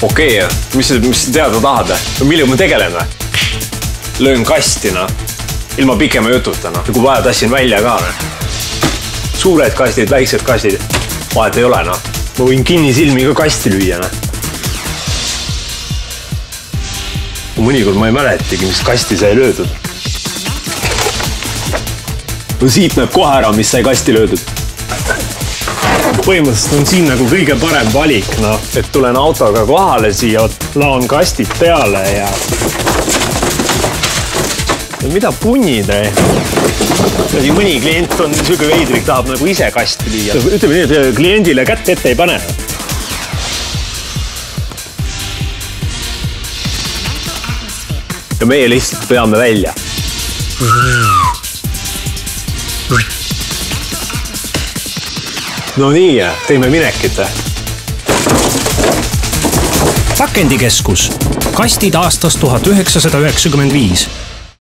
Okei, mis sa teada tahad? Millega ma tegelen või? Löön kastina. Ilma pikema jututa. Kui vaja tassin välja ka. Suured kastid, väiksed kastid. Vahet ei ole. Ma võin kinni silmi ka kasti lüüa. Mõnikord ma ei mäletagi, mis kasti sai löödud. Siit näeb kohe ära, mis sai kasti löödud. Põhimõtteliselt on siin nagu kõige parem valik, et tulen autoga kohale siia, laon kastid peale ja... Mida punnid, mõni klient on niisugune veidrik, tahab nagu ise kasti lüüa. Ütleme nii, et kliendile kätt ette ei pane. Ja meie lihtsalt peame välja. No nii, teeme minekit. Pakendikeskus. Kastid aastast 1995.